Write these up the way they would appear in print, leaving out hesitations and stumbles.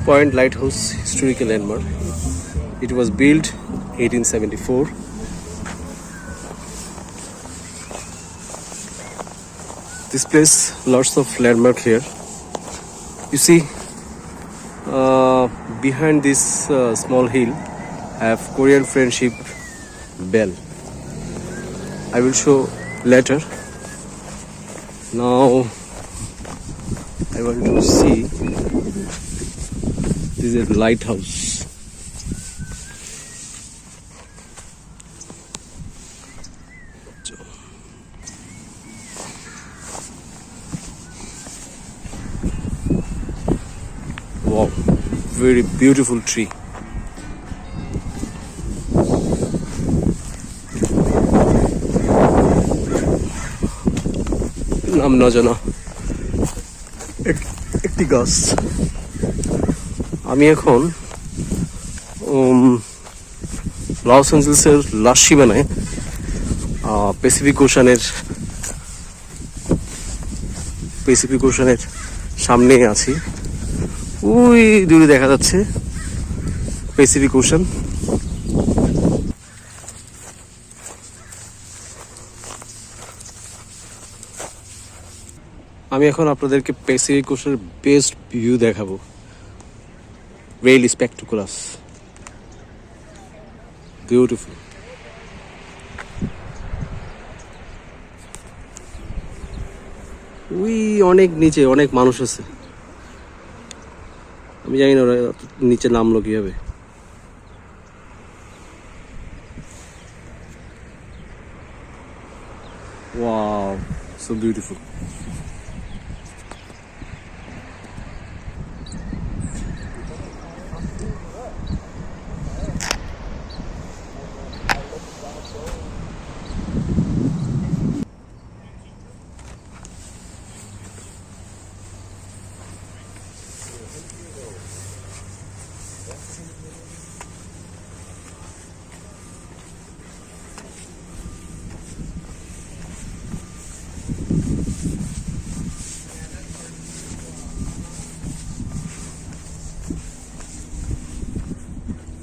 Point Lighthouse historical landmark. It was built 1874. This place lots of landmark here. You see, behind this small hill have Korean Friendship Bell. I will show later. Now I want to see this is a lighthouse. Wow, very beautiful tree. নাম না জানা একটি গাছ। আমি এখন loss অ্যাঞ্জেলেসের last সীমানায় Pacific ওশানের সামনে আছি। ওই দূরে দেখা যাচ্ছে প্যাসিফিক ওশান। আমি এখন আপনাদেরকে প্যাসিফিক ওশানের বেস্ট ভিউ দেখাবো। Really spectacular, beautiful. ওই অনেক নিচে অনেক মানুষ আছে। আমি জানি না ওরা নিচে নামলো কিভাবে। Wow, so beautiful.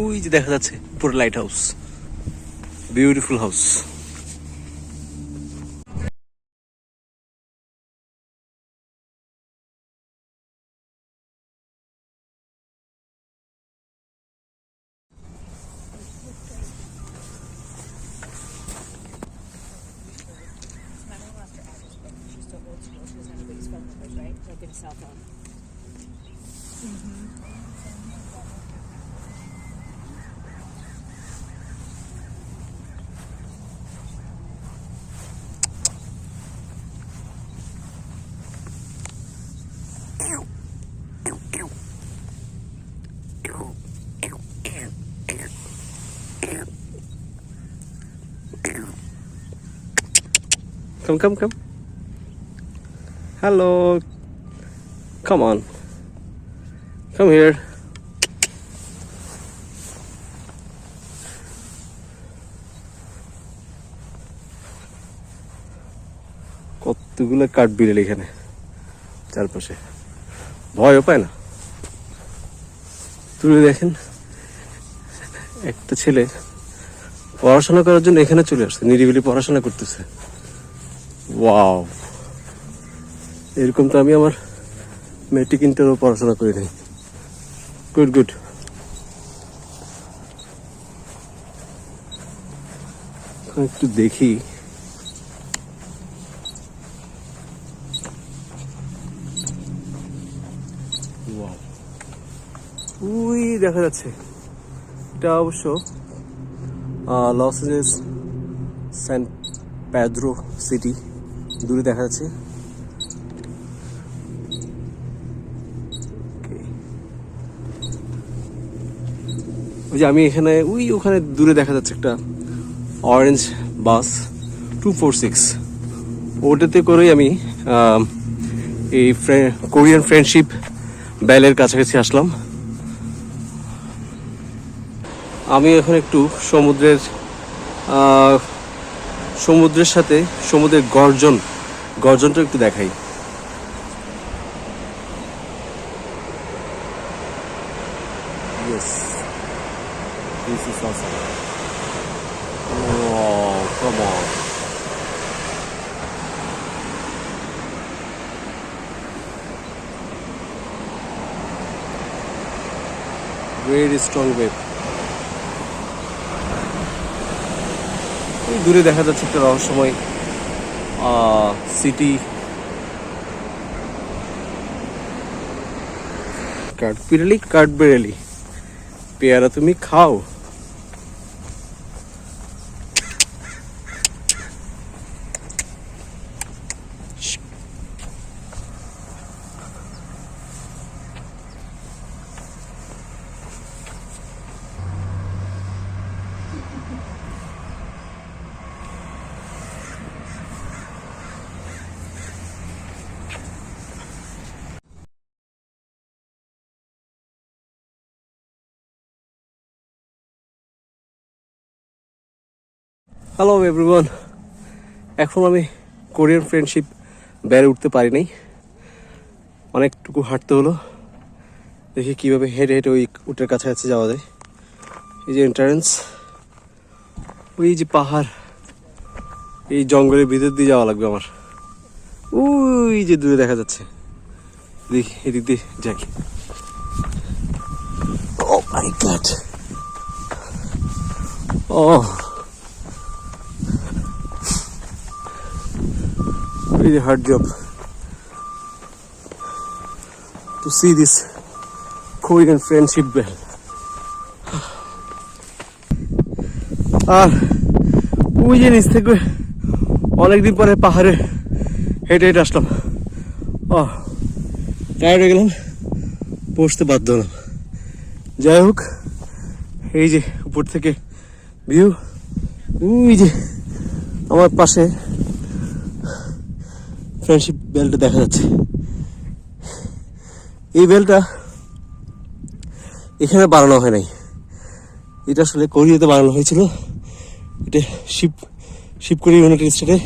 ওই যে দেখা যাচ্ছে পুরো light house, beautiful house. Come. Hello. Come on. Come here. কতগুলো কাঠবিড়াল এখানে চারপাশে, ভয়ও পায় না। তুলে দেখেন, একটা ছেলে পড়াশোনা করার জন্য এখানে চলে আসছে, নিরিবিলি পড়াশোনা করতেছে। ওয়াও, এরকম তো আমি আমার মেট্রিক ইন্টারও পড়াশোনা করি নাই। গুড। একটু দেখি, ওই দেখা যাচ্ছে, এটা অবশ্য Los Angeles San Pedro city দূরে দেখা যাচ্ছে। ওই যে আমি এখানে ওখানে দূরে দেখা যাচ্ছে একটা অরেঞ্জ বাস 246, ওটাতে করেই আমি এই কোরিয়ান ফ্রেন্ডশিপ বেলের কাছাকাছি আসলাম। আমি এখন একটু সমুদ্রের সাথে সমুদ্রের গর্জনটা একটু দেখাই। Yes, this is awesome. Oh, come on. Very strong wave. এই দূরে দেখা যাচ্ছে একটা রহস্যময় সিটি। কাঠবেড়ালি পেয়ারা তুমি খাও। হ্যালো এভরিওয়ান, এখন আমি কোরিয়ান ফ্রেন্ডশিপ বেড়ে উঠতে পারি নাই, অনেকটুকু হাঁটতে হলো। দেখি কীভাবে হেঁটে হেঁটে ওই উটের কাছাকাছি যাওয়া যায়। এই যে এন্ট্রান্স, ওই যে পাহাড়, এই জঙ্গলের ভিতর দিয়ে যাওয়া লাগবে আমার। ওই যে দূরে দেখা যাচ্ছে, দেখি এদিক দিয়ে যাই। Oh my god, oh really hard job to see this Korean friendship bell. আর ওই যে নিচ থেকে অনেকদিন পরে পাহাড়ে হেঁটে হেঁটে আসলাম। টায়ার্ড হয়ে গেলাম, বসতে বাধ্য হলাম। যাই হোক, এই যে উপর থেকে ভিউ, ওই যে আমার পাশে ফ্রেন্ডশিপ বেলটা দেখা যাচ্ছে। এই বেলটা এখানে বানানো হয় নাই, এটা আসলে কোরিয়াতে বানানো হয়েছিল। এটা শিবকোরি ইউনাইটেড স্টেটে,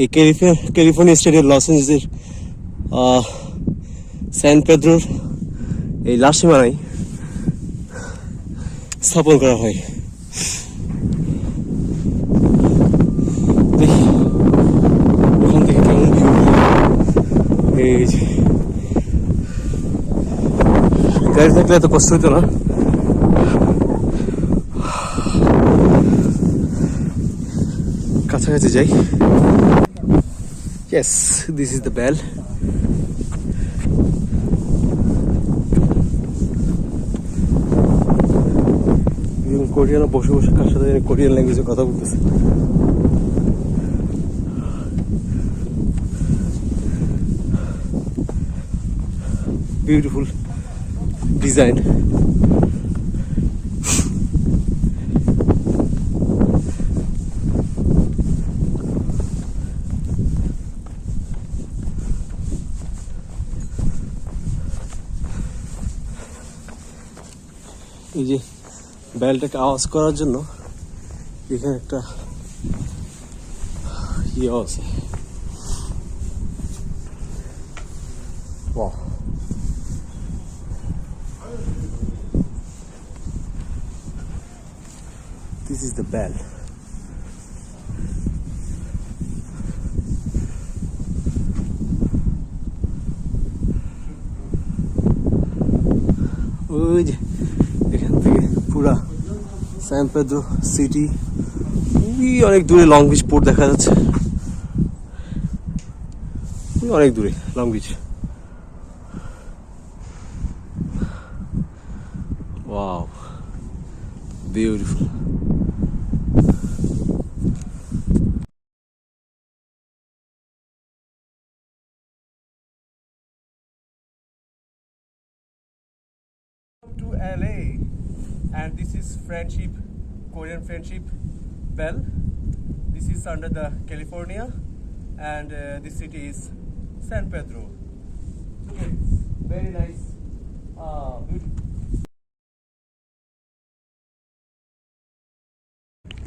এই ক্যালিফোর্নিয়া স্টেটের লস এঞ্জেলেসের স্যান পেদ্রোর এই লাল সীমানায় স্থাপন করা হয়। দেখি ওখান থেকে কেমন ভিউ। এই যে গাড়ি থাকলে এত কষ্ট হতো না। কাছাকাছি যাই। Yes, this is the bell. কোরিয়ানো বসে বসে কার সাথে কোরিয়ান ল্যাঙ্গুয়েজে কথা বলতেছে। Beautiful design. এই যে বেলটাকে আওয়াজ করার জন্য এখানে একটা ইয়ে আছে। Wow. This is the bell. ওই যে এখান থেকে পুরা স্যান পেদ্রো সিটি, অনেক দূরে লং বিচ পোর্ট দেখা যাচ্ছে, অনেক দূরে long beach. Wow, beautiful. To LA, and this is friendship, Korean friendship bell. This is under the California, and this city is San Pedro. Okay, very nice, beautiful.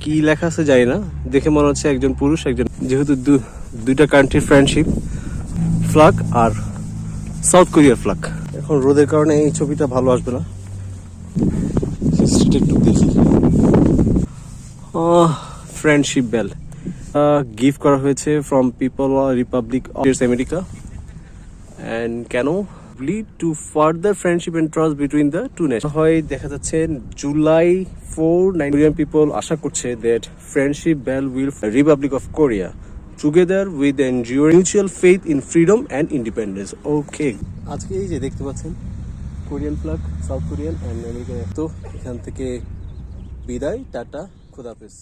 কি লেখা আছে জানি না, দেখে মনে হচ্ছে একজন পুরুষ একজন, যেহেতু দুইটা কান্ট্রির ফ্রেন্ডশিপ ফ্ল্যাগ আর সাউথ কোরিয়ার ফ্ল্যাগ। এখন রোদের কারণে এই ছবিটা ভালো আসবে না, হিস্ট্রিটা একটু দেখি। ফ্রেন্ডশিপ বেল গিফট করা হয়েছে from people republic of America, and can lead to further friendship and trust between the two nation. হয় দেখা যাচ্ছে জুলাই 4 Nigerian people আশা করছে that friendship bell will republic of Korea together with এনজিওর mutual faith in freedom and independence. Okay, আজকে এই যে দেখতে পাচ্ছেন Korean flag, South Korean and American. তো এখান থেকে বিদায়, টাটা, খোদাহাফেজ।